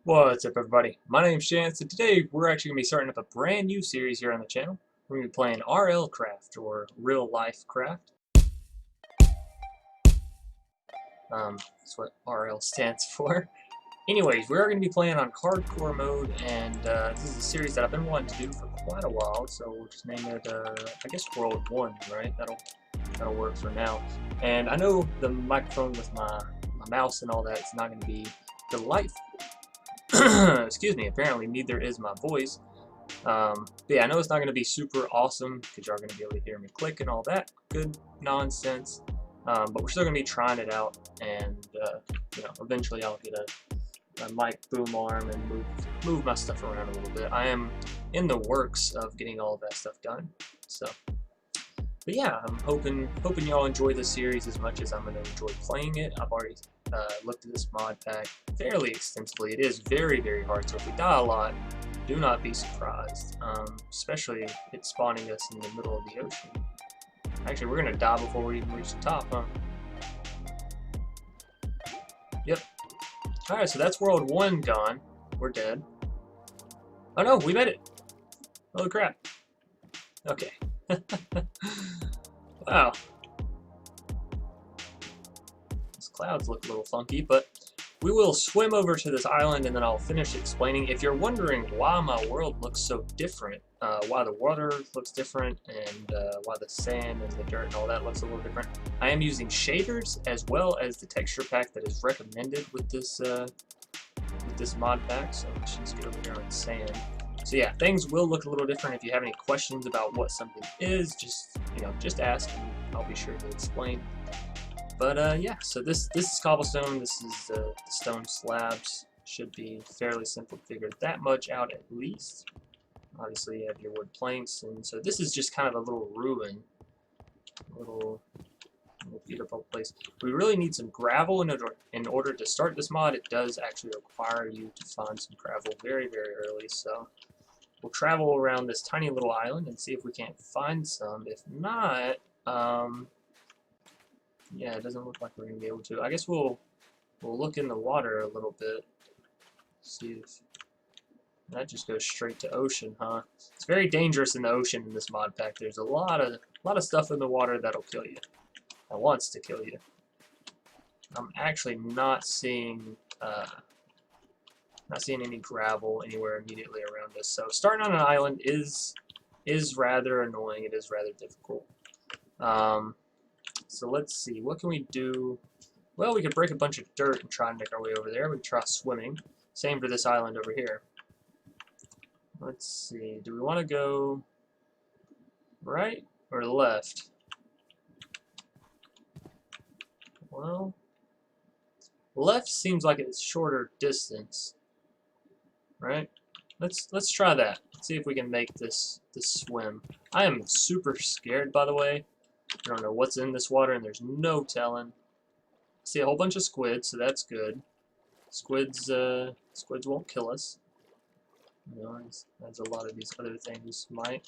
What's up, everybody? My name's Chance, and today we're actually going to be starting up a brand new series here on the channel. We're going to be playing RLCraft, or Real Life Craft. That's what RL stands for. Anyways, we are going to be playing on hardcore mode, and this is a series that I've been wanting to do for quite a while, so we'll just name it, I guess, World 1, right? That'll work for now. And I know the microphone with my mouse and all that is not going to be delightful. Excuse me, apparently neither is my voice. But yeah, I know it's not going to be super awesome because you're going to be able to hear me click and all that good nonsense. But we're still going to be trying it out, and you know, eventually I'll get a mic boom arm and move my stuff around a little bit. I am in the works of getting all of that stuff done. So, but yeah, I'm hoping y'all enjoy this series as much as I'm going to enjoy playing it. I've already looked at this mod pack fairly extensively. It is very, very hard, so if we die a lot, do not be surprised, especially it spawning us in the middle of the ocean. Actually, we're going to die before we even reach the top, huh? Yep. Alright, so that's World 1 gone. We're dead. Oh no, we made it! Holy crap. Okay. Wow. Clouds look a little funky, but we will swim over to this island and then I'll finish explaining. If you're wondering why my world looks so different, why the water looks different, and why the sand and the dirt and all that looks a little different, I am using shaders as well as the texture pack that is recommended with this mod pack. So let's just get over here on sand. So yeah, things will look a little different. If you have any questions about what something is, just ask and I'll be sure to explain. But yeah, so this is cobblestone, this is the stone slabs. Should be fairly simple to figure that much out at least. Obviously you have your wood planks, and so this is just kind of a little ruin. A little beat up old place. We really need some gravel in order to start this mod. It does actually require you to find some gravel very, very early, so we'll travel around this tiny little island and see if we can't find some. If not, yeah, it doesn't look like we're gonna be able to. I guess we'll look in the water a little bit. See if that just goes straight to ocean, huh? It's very dangerous in the ocean in this mod pack. There's a lot of stuff in the water that'll kill you. That wants to kill you. I'm actually not seeing any gravel anywhere immediately around us. So starting on an island is rather annoying. It is rather difficult. So let's see, what can we do? Well, we could break a bunch of dirt and try and make our way over there. We can try swimming. Same for this island over here. Let's see, do we want to go right or left? Well, left seems like it's shorter distance, right? Let's try that. Let's see if we can make this swim. I am super scared, by the way. I don't know what's in this water, and there's no telling. I see a whole bunch of squids, so that's good. Squids won't kill us. You know, as a lot of these other things might.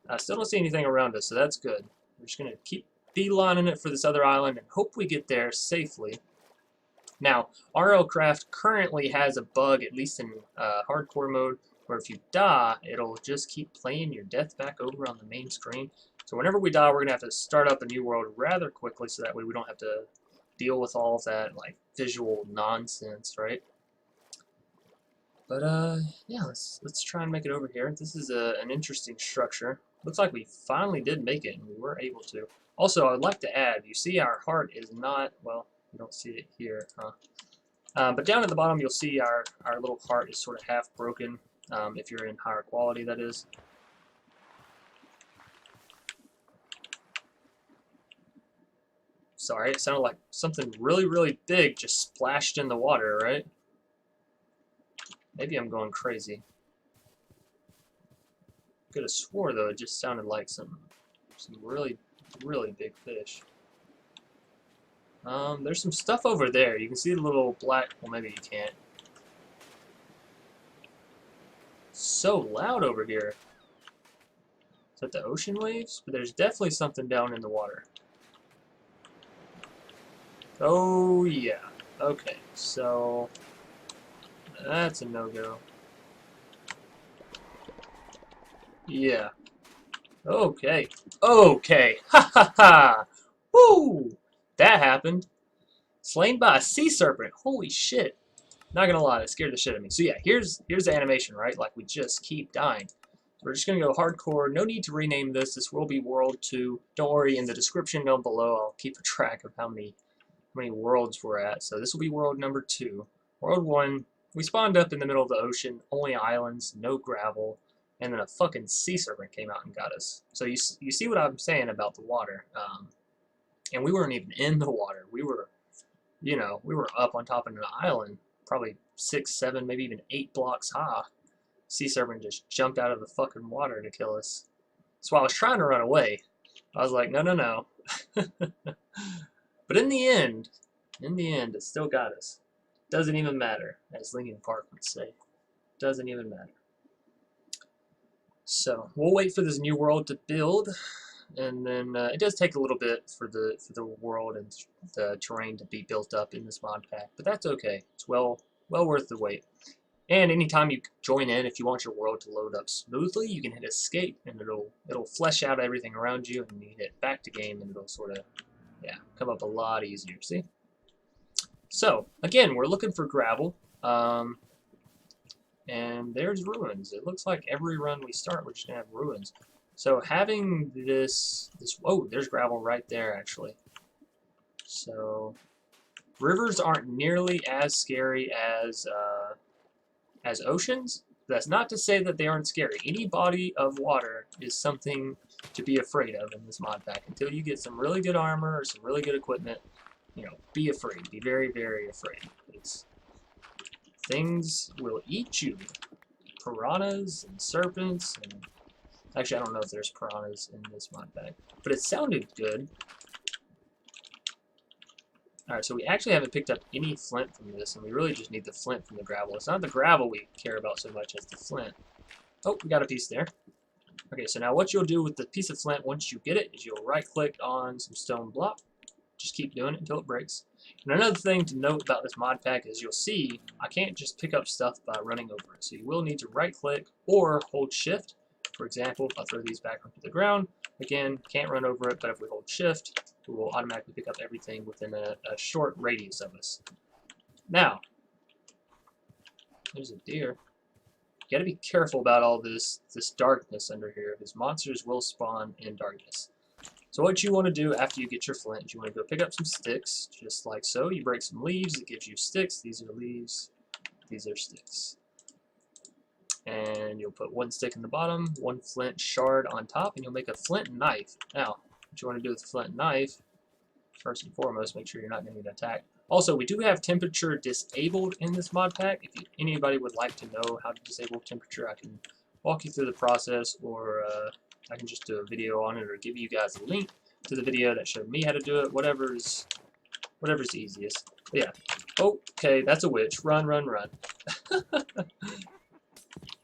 I still don't see anything around us, so that's good. We're just gonna keep beelining it for this other island and hope we get there safely. Now, RLCraft currently has a bug, at least in hardcore mode, where if you die, it'll just keep playing your death back over on the main screen. So whenever we die, we're going to have to start up a new world rather quickly, so that way we don't have to deal with all of that like visual nonsense, right? But yeah, let's try and make it over here. This is an interesting structure. Looks like we finally did make it, and we were able to. Also, I'd like to add, you see our heart is not, well, you don't see it here, huh? But down at the bottom, you'll see our little heart is sort of half broken, if you're in higher quality, that is. Sorry, it sounded like something really, really big just splashed in the water, right? Maybe I'm going crazy. Could have swore, though, it just sounded like some really, really big fish. There's some stuff over there. You can see the little black, well, maybe you can't. So loud over here. Is that the ocean waves? But there's definitely something down in the water. Oh, yeah. Okay, so That's a no-go. Yeah. Okay. Okay. Ha ha ha! Woo! That happened. Slain by a sea serpent. Holy shit. Not gonna lie, that scared the shit out of me. So yeah, here's the animation, right? Like, we just keep dying. We're just gonna go hardcore. No need to rename this. This will be World 2. Don't worry, in the description down below, I'll keep a track of how many worlds we're at. So this will be World number 2. World 1, we spawned up in the middle of the ocean, only islands, no gravel, and then a fucking sea serpent came out and got us. So you see what I'm saying about the water. And we weren't even in the water. We were, you know, we were up on top of an island, probably 6, 7, maybe even 8 blocks high. Sea serpent just jumped out of the fucking water to kill us. So I was trying to run away. I was like, no, no, no. But in the end, it still got us. Doesn't even matter, as Linkin Park would say. Doesn't even matter. So we'll wait for this new world to build, and then it does take a little bit for the world and the terrain to be built up in this mod pack, but that's okay. It's well worth the wait. And anytime you join in, if you want your world to load up smoothly, you can hit escape, and it'll flesh out everything around you, and you hit back to game, and it'll sort of, yeah, come up a lot easier. See? So again, we're looking for gravel, and there's ruins. It looks like every run we start, we're just gonna have ruins. So having this, oh, there's gravel right there actually. So rivers aren't nearly as scary as oceans. That's not to say that they aren't scary. Any body of water is something to be afraid of in this mod pack. Until you get some really good armor or some really good equipment, you know, be afraid. Be very, very afraid. Things will eat you. Piranhas and serpents. And actually, I don't know if there's piranhas in this mod pack, but it sounded good. Alright, so we actually haven't picked up any flint from this, and we really just need the flint from the gravel. It's not the gravel we care about so much as the flint. Oh, we got a piece there. Okay, so now what you'll do with the piece of flint once you get it is you'll right-click on some stone block. Just keep doing it until it breaks. And another thing to note about this mod pack is you'll see I can't just pick up stuff by running over it. So you will need to right-click or hold shift. For example, if I throw these back onto the ground, again, can't run over it, but if we hold shift, we will automatically pick up everything within a short radius of us. Now, there's a deer. You gotta be careful about all this darkness under here, because monsters will spawn in darkness. So what you want to do after you get your flint is you want to go pick up some sticks, just like so. You break some leaves, it gives you sticks. These are leaves, these are sticks. And you'll put one stick in the bottom, one flint shard on top, and you'll make a flint knife. Now, what you want to do with the flint knife, first and foremost, make sure you're not going to get attacked. Also, we do have temperature disabled in this mod pack. If anybody would like to know how to disable temperature, I can walk you through the process, or I can just do a video on it, or give you guys a link to the video that showed me how to do it. Whatever's easiest. But yeah. Okay, that's a witch. Run, run, run.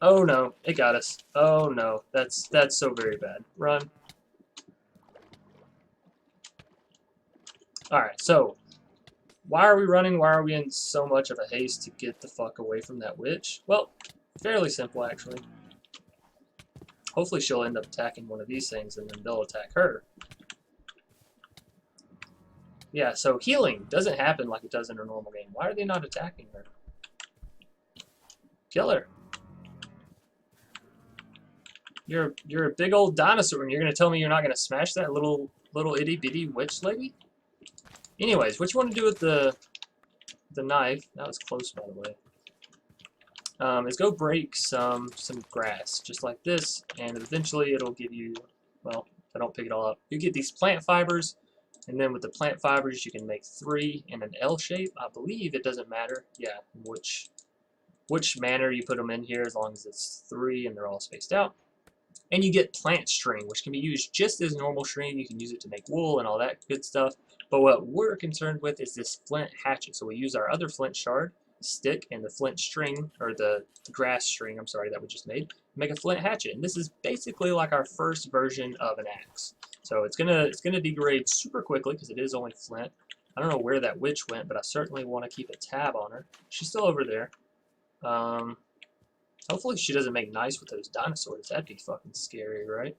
Oh no, it got us. Oh no, that's so very bad. Run. Alright, so why are we running? Why are we in so much of a haste to get the fuck away from that witch? Well, fairly simple actually. Hopefully she'll end up attacking one of these things and then they'll attack her. Yeah, so healing doesn't happen like it does in a normal game. Why are they not attacking her? Kill her. You're a big old dinosaur, and you're gonna tell me you're not gonna smash that little itty bitty witch lady? Anyways, what you want to do with the knife? That was close, by the way. Is go break some grass, just like this, and eventually it'll give you. Well, if I don't pick it all up, you get these plant fibers, and then with the plant fibers you can make 3 in an L shape. I believe it doesn't matter. Yeah, which manner you put them in here, as long as it's 3 and they're all spaced out. And you get plant string, which can be used just as normal string. You can use it to make wool and all that good stuff. But what we're concerned with is this flint hatchet. So we use our other flint shard, stick, and the flint string, or the grass string, I'm sorry, that we just made, make a flint hatchet. And this is basically like our first version of an axe. So it's gonna degrade super quickly because it is only flint. I don't know where that witch went, but I certainly want to keep a tab on her. She's still over there. Hopefully she doesn't make nice with those dinosaurs. That'd be fucking scary, right?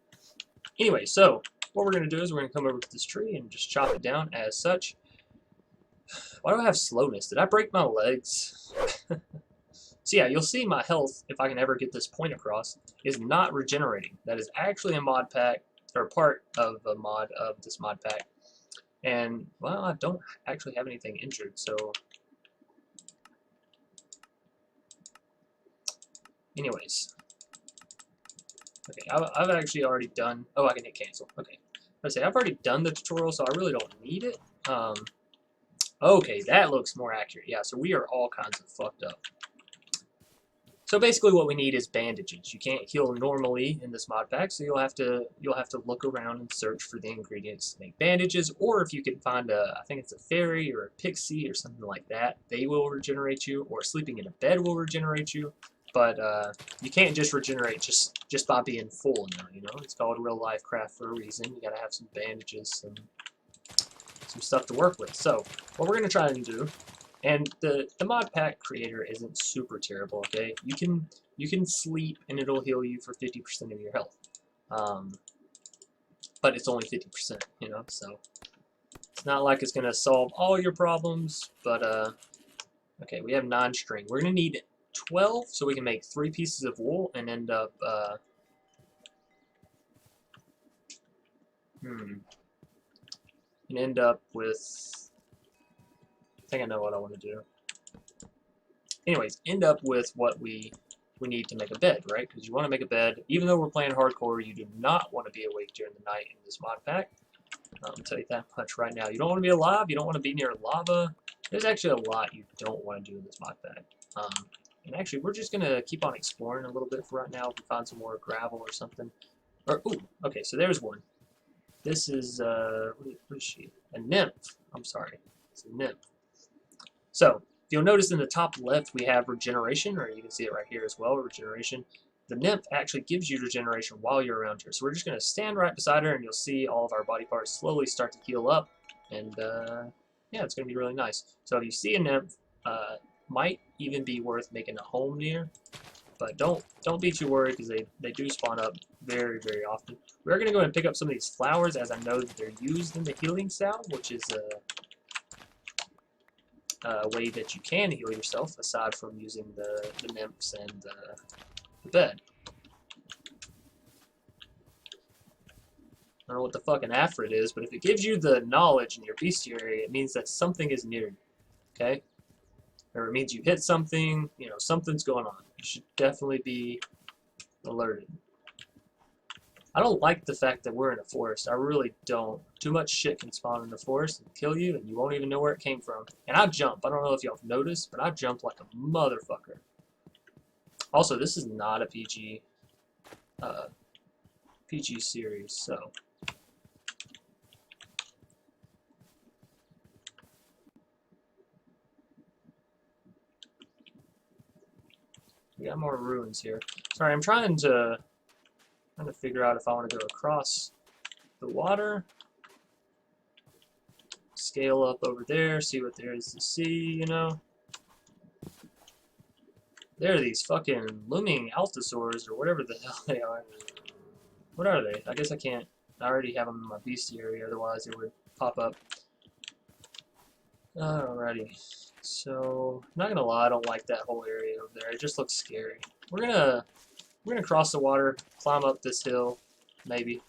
Anyway, so what we're going to do is we're going to come over to this tree and just chop it down as such. Why do I have slowness? Did I break my legs? So yeah, you'll see my health, if I can ever get this point across, is not regenerating. That is actually a mod pack, or part of a mod of this mod pack. And, well, I don't actually have anything injured, so... Anyways. Okay, I've actually already done... Oh, I can hit cancel. Okay. I'd say I've already done the tutorial, so I really don't need it. Okay, that looks more accurate. Yeah, so we are all kinds of fucked up. So basically what we need is bandages. You can't heal normally in this mod pack, so you'll have to look around and search for the ingredients to make bandages, or if you can find I think it's a fairy or a pixie or something like that, they will regenerate you, or sleeping in a bed will regenerate you. But you can't just regenerate just by being full now, you know? It's called real life craft for a reason. You gotta have some bandages, some stuff to work with. So what we're gonna try and do, and the mod pack creator isn't super terrible, okay? You can sleep and it'll heal you for 50% of your health. But it's only 50%, you know, so it's not like it's gonna solve all your problems, but okay, we have 9 string. We're gonna need 12 so we can make 3 pieces of wool and end up and end up with, I think I know what I want to do. Anyways, end up with what we need to make a bed, right? Because you want to make a bed, even though we're playing hardcore, you do not want to be awake during the night in this mod pack. I'll tell you that much right now. You don't want to be alive, you don't want to be near lava. There's actually a lot you don't want to do in this mod pack. And actually, we're just going to keep on exploring a little bit for right now. If we find some more gravel or something. Or, ooh, okay, so there's one. This is, what is she? A nymph. I'm sorry. It's a nymph. So, you'll notice in the top left we have regeneration, or you can see it right here as well, regeneration. The nymph actually gives you regeneration while you're around her. So we're just going to stand right beside her, and you'll see all of our body parts slowly start to heal up. And, yeah, it's going to be really nice. So if you see a nymph, might even be worth making a home near. But don't be too worried, because they do spawn up very, very often. We're going to go ahead and pick up some of these flowers, as I know that they're used in the healing sound, which is a way that you can heal yourself, aside from using the nymphs and the bed. I don't know what the fucking Afrit is, but if it gives you the knowledge in your bestiary, it means that something is near you, okay? Or it means you hit something, you know, something's going on. You should definitely be alerted. I don't like the fact that we're in a forest. I really don't. Too much shit can spawn in the forest and kill you, and you won't even know where it came from. And I jump. I don't know if y'all have noticed, but I jump like a motherfucker. Also, this is not a PG series, so... We got more ruins here. Sorry, I'm trying to figure out if I want to go across the water, scale up over there, see what there is to see, you know. There are these fucking looming altosaurs, or whatever the hell they are. What are they? I guess I can't. I already have them in my bestiary, otherwise it would pop up. Alrighty. So, I'm not gonna lie, I don't like that whole area over there. It just looks scary. We're gonna cross the water, climb up this hill, maybe.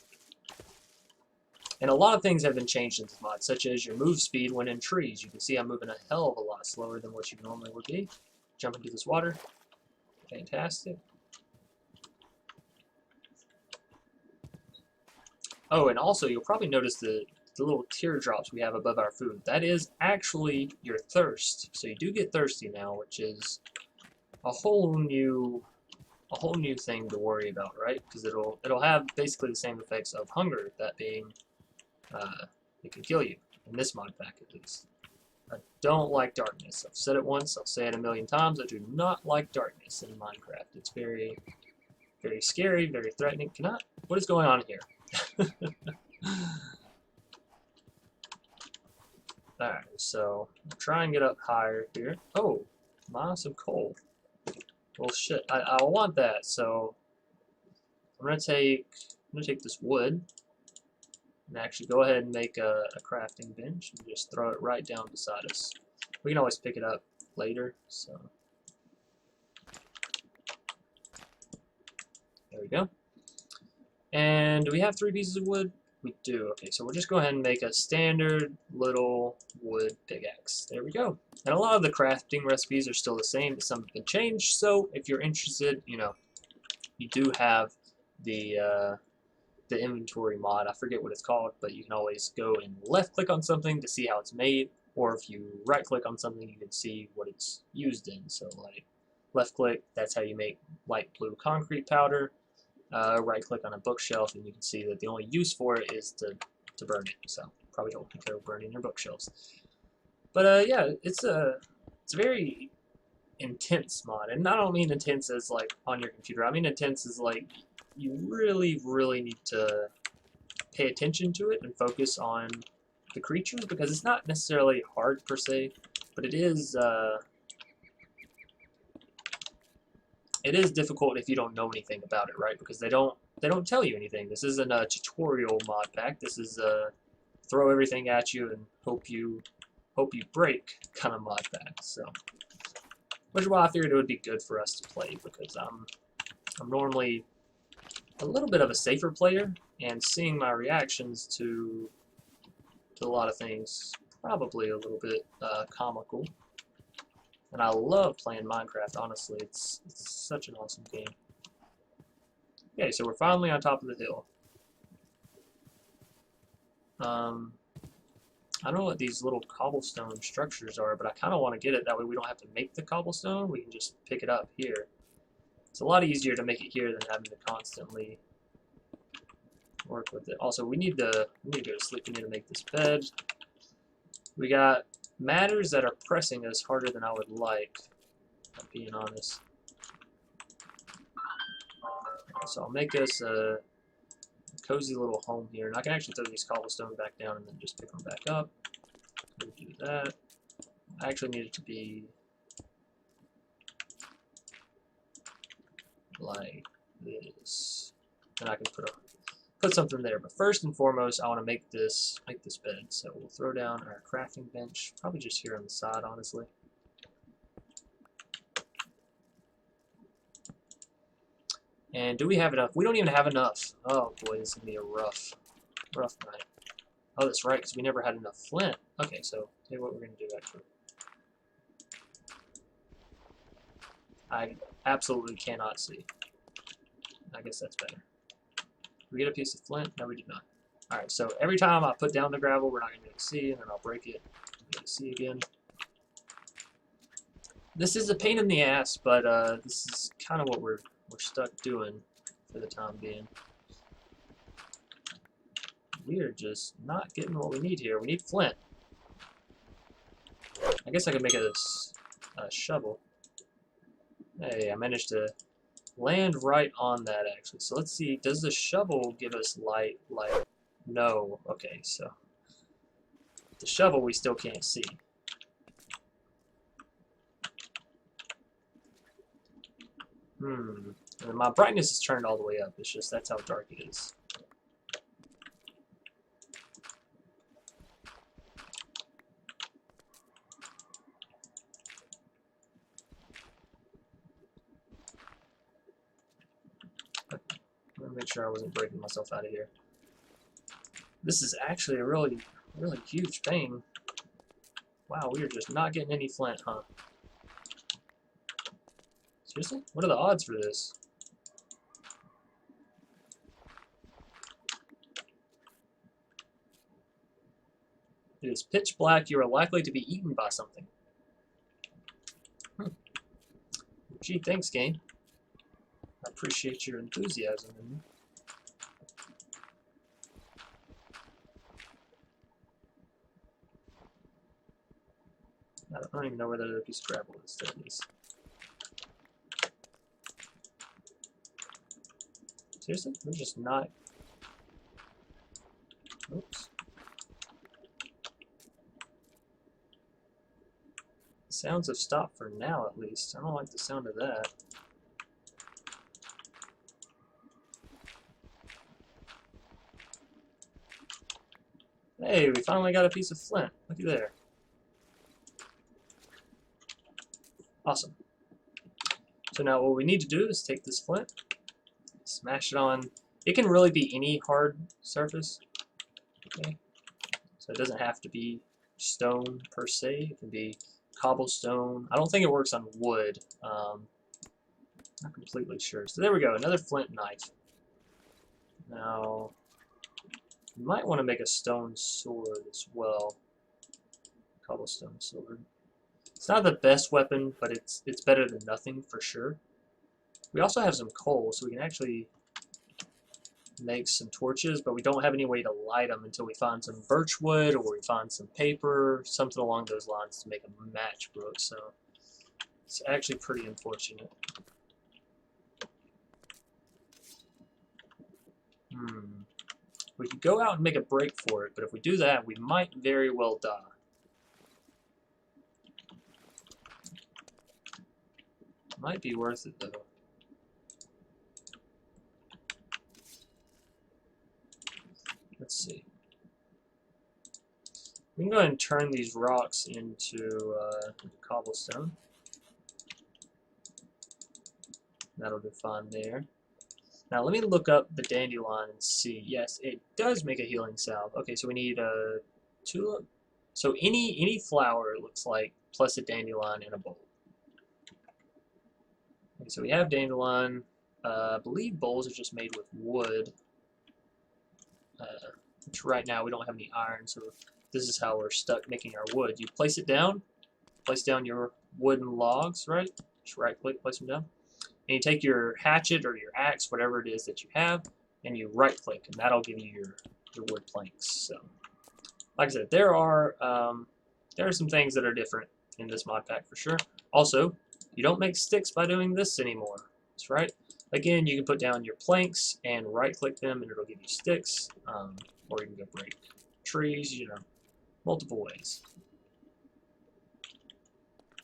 And a lot of things have been changed in this mod, such as your move speed when in trees. You can see I'm moving a hell of a lot slower than what you normally would be. Jump into this water. Fantastic. Oh, and also you'll probably notice the little teardrops we have above our food. That is actually your thirst. So you do get thirsty now, which is a whole new thing to worry about, right? Because it'll have basically the same effects of hunger, that being it can kill you, in this mod pack at least. I don't like darkness. I've said it once, I'll say it a million times. I do not like darkness in Minecraft. It's very, very scary, very threatening. What is going on here? Alright, so I'll try and get up higher here. Oh, some coal. Well, shit, I want that, so I'm gonna take this wood and actually go ahead and make a crafting bench and just throw it right down beside us. We can always pick it up later, so there we go. And do we have 3 pieces of wood? We do. Okay, so we'll just go ahead and make a standard little wood pickaxe. There we go. And a lot of the crafting recipes are still the same, but some have been changed. So if you're interested, you know, you do have the inventory mod. I forget what it's called, but you can always go and left-click on something to see how it's made, or if you right-click on something, you can see what it's used in. So, like, left-click, that's how you make light blue concrete powder. Right-click on a bookshelf, and you can see that the only use for it is to burn it. So, probably don't care burning your bookshelves. But yeah, it's a very intense mod, and I don't mean intense as like on your computer. I mean intense as like you really need to pay attention to it and focus on the creatures, because it's not necessarily hard per se, but it is difficult if you don't know anything about it, right? Because they don't tell you anything. This isn't a tutorial mod pack. This is throw everything at you and hope you break kind of mod pack. So, which is why I figured it would be good for us to play, because I'm normally a little bit of a safer player, and seeing my reactions to a lot of things probably a little bit comical. And I love playing Minecraft, honestly. It's such an awesome game. Okay, so we're finally on top of the hill. I don't know what these little cobblestone structures are, but I kind of want to get it. That way we don't have to make the cobblestone. We can just pick it up here. It's a lot easier to make it here than having to constantly work with it. Also, we need to go to sleep. We need to make this bed. We got matters that are pressing us harder than I would like, if I'm being honest. So I'll make us a cozy little home here, and I can actually throw these cobblestone back down and then just pick them back up. We'll do that. I actually need it to be like this, and I can put something there. But first and foremost, I want to make this bed. So we'll throw down our crafting bench, probably just here on the side, honestly. And do we have enough? We don't even have enough. Oh boy, this is gonna be a rough night. Oh, that's right, because we never had enough flint. Okay, so tell you what we're gonna do actually. I absolutely cannot see. I guess that's better. Did we get a piece of flint? No, we did not. Alright, so every time I put down the gravel, we're not going to be able to see, and then I'll break it. Be able to see again. This is a pain in the ass, but this is kind of what we're stuck doing for the time being. We're just not getting what we need here. We need flint. I guess I could make a shovel. Hey, I managed to land right on that, actually. So let's see, does the shovel give us light? No. Okay, so the shovel we still can't see. And my brightness is turned all the way up. It's just that's how dark it is. Make sure I wasn't breaking myself out of here. This is actually a really huge pain. Wow, we are just not getting any flint, huh? Seriously? What are the odds for this? It is pitch black. You are likely to be eaten by something. Gee, thanks, game. I appreciate your enthusiasm. I don't even know where that other piece of gravel is. There it is. Seriously? We're just not... Oops. The sounds have stopped for now, at least. I don't like the sound of that. Hey, we finally got a piece of flint. Looky there. Awesome. So now what we need to do is take this flint, smash it on. It can really be any hard surface. Okay. So it doesn't have to be stone per se. It can be cobblestone. I don't think it works on wood. Not completely sure. So there we go, another flint knife. Now, you might want to make a stone sword as well. Cobblestone sword. It's not the best weapon, but it's better than nothing for sure. We also have some coal, so we can actually make some torches, but we don't have any way to light them until we find some birch wood or we find some paper, something along those lines to make a matchbook. So it's actually pretty unfortunate. We could go out and make a break for it, but if we do that, we might very well die. Might be worth it, though. Let's see. We can go ahead and turn these rocks into cobblestone. That'll do fine there. Now let me look up the dandelion and see. Yes, it does make a healing salve. Okay, so we need a tulip. So any flower, it looks like, plus a dandelion in a bowl. Okay, so we have dandelion. I believe bowls are just made with wood. Which right now we don't have any iron, so this is how we're stuck making our wood. You place it down, place down your wooden logs, right? Just right click, place them down. And you take your hatchet or your axe, whatever it is that you have, and you right click, and that'll give you your wood planks. So, like I said, there are some things that are different in this mod pack for sure. Also, you don't make sticks by doing this anymore. That's right. Again, you can put down your planks and right click them, and it'll give you sticks. Or you can go break trees, you know, multiple ways.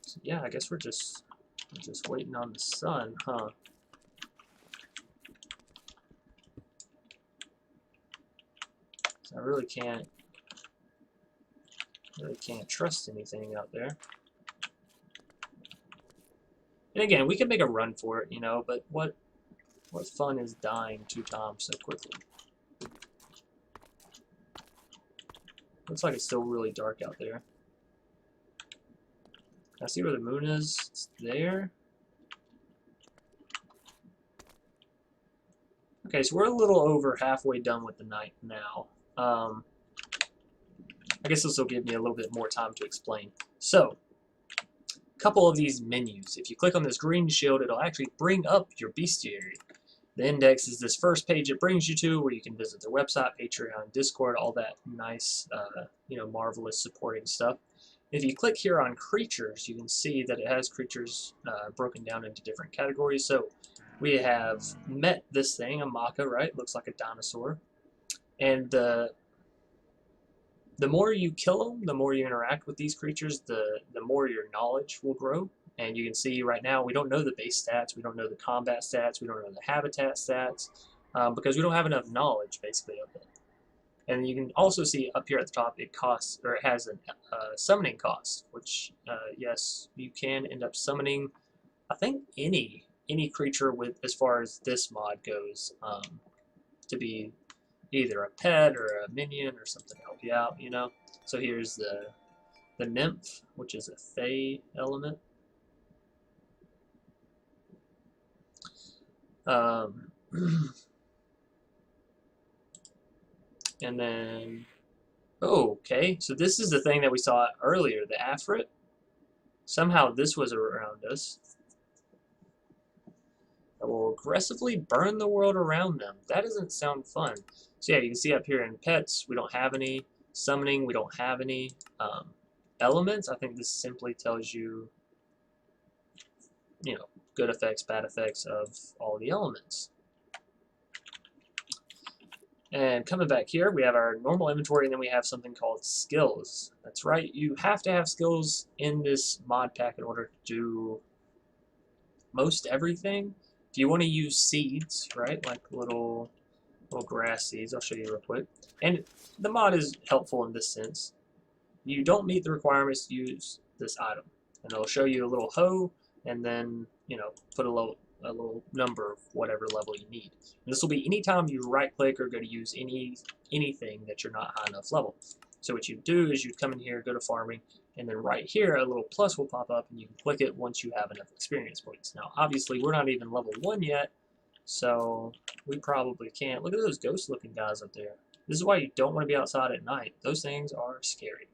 So yeah, I guess we're just waiting on the sun, huh? So I really can't trust anything out there. And again, we can make a run for it, you know, but what fun is dying 2 times so quickly? Looks like it's still really dark out there. I see where the moon is. It's there. Okay, so we're a little over halfway done with the night now. I guess this will give me a little bit more time to explain. So, a couple of these menus. If you click on this green shield, it'll actually bring up your bestiary. The index is this first page it brings you to, where you can visit their website, Patreon, Discord, all that nice, you know, marvelous supporting stuff. If you click here on creatures, you can see that it has creatures broken down into different categories. So we have met this thing, a maca, right? Looks like a dinosaur. And the more you kill them, the more you interact with these creatures, the more your knowledge will grow. And you can see right now we don't know the base stats, we don't know the combat stats, we don't know the habitat stats, because we don't have enough knowledge basically of it. And you can also see up here at the top it costs, or it has a summoning cost, which yes, you can end up summoning, I think any creature with, as far as this mod goes, to be either a pet or a minion or something to help you out, you know. So here's the Nymph, which is a Fey element. And then, oh, okay, so this is the thing that we saw earlier, the Afrit. Somehow this was around us. That will aggressively burn the world around them. That doesn't sound fun. So yeah, you can see up here in pets, we don't have any. Summoning, we don't have any. Elements, I think this simply tells you, you know, good effects, bad effects of all the elements. And coming back here, we have our normal inventory, and then we have something called skills. That's right, you have to have skills in this mod pack in order to do most everything. If you want to use seeds, right, like little little grass seeds. I'll show you real quick. And the mod is helpful in this sense. You don't meet the requirements to use this item, and it'll show you a little hoe, and then put a little number of whatever level you need. And this will be anytime you right click or go to use anything that you're not high enough level. So what you do is you'd come in here, go to farming, and then right here a little plus will pop up, and you can click it once you have enough experience points. Now obviously we're not even level 1 yet, so we probably can't. Look at those ghost looking guys up there. This is why you don't want to be outside at night. Those things are scary.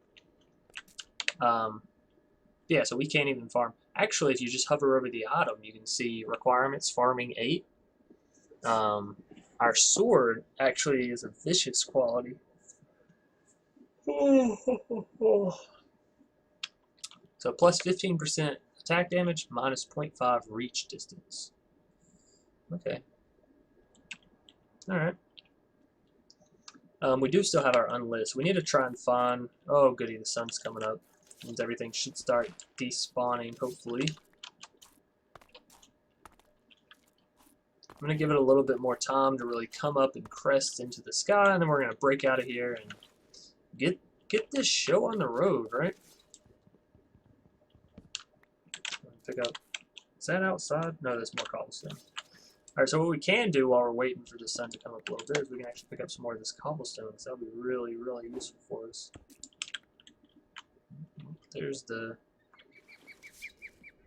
Yeah, so we can't even farm. Actually, if you just hover over the item, you can see requirements, farming 8. Our sword actually is a vicious quality. So plus 15% attack damage, minus 0.5 reach distance. Okay. Alright. We do still have our unlit, so we need to try and find... Oh, goody, the sun's coming up. Means everything should start despawning, hopefully. I'm going to give it a little bit more time to really come up and crest into the sky, and then we're going to break out of here and get this show on the road, right? Pick up... Is that outside? No, there's more cobblestone. Alright, so what we can do while we're waiting for the sun to come up a little bit is we can actually pick up some more of this cobblestone, so that'll be really, really useful for us. There's the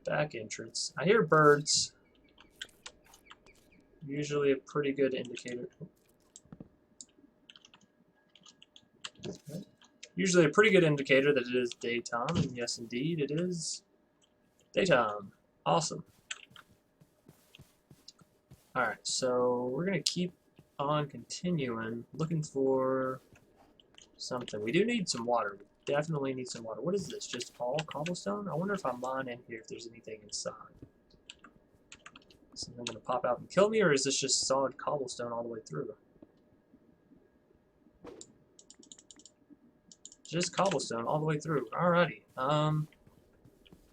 back entrance. I hear birds. Usually a pretty good indicator. Usually a pretty good indicator that it is daytime, and yes indeed it is daytime. Awesome. Alright, so we're going to keep on continuing, looking for something. We do need some water. We definitely need some water. What is this? Just all cobblestone? I wonder if I mine in here if there's anything inside. Is something going to pop out and kill me, or is this just solid cobblestone all the way through? Just cobblestone all the way through. Alrighty.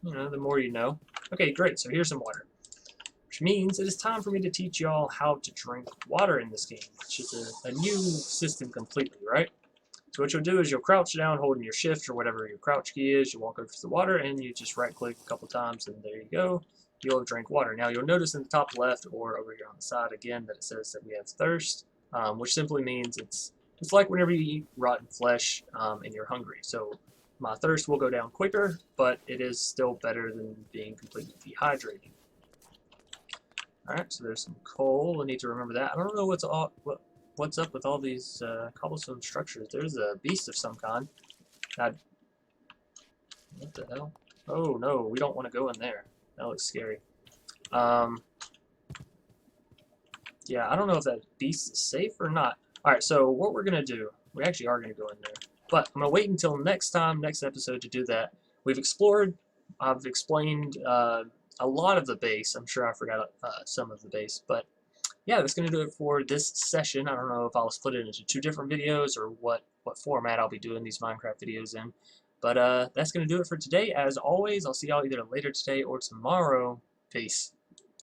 The more you know. Okay, great. So here's some water. Which means it is time for me to teach y'all how to drink water in this game, which is a new system completely, right? So what you'll do is you'll crouch down holding your shift or whatever your crouch key is, you walk over to the water and you just right click a couple times and there you go, you'll drink water. Now you'll notice in the top left or over here on the side again that it says that we have thirst, which simply means it's like whenever you eat rotten flesh and you're hungry. So my thirst will go down quicker, but it is still better than being completely dehydrated. Alright, so there's some coal. I need to remember that. I don't know what's up with all these cobblestone structures. There's a beast of some kind. What the hell? Oh no, we don't want to go in there. That looks scary. Yeah, I don't know if that beast is safe or not. Alright, so what we're going to do, we actually are going to go in there. But I'm going to wait until next episode to do that. I've explained a lot of the base. I'm sure I forgot some of the base, but yeah, that's going to do it for this session. I don't know if I'll split it into 2 different videos or what format I'll be doing these Minecraft videos in, but that's going to do it for today. As always, I'll see y'all either later today or tomorrow. Peace.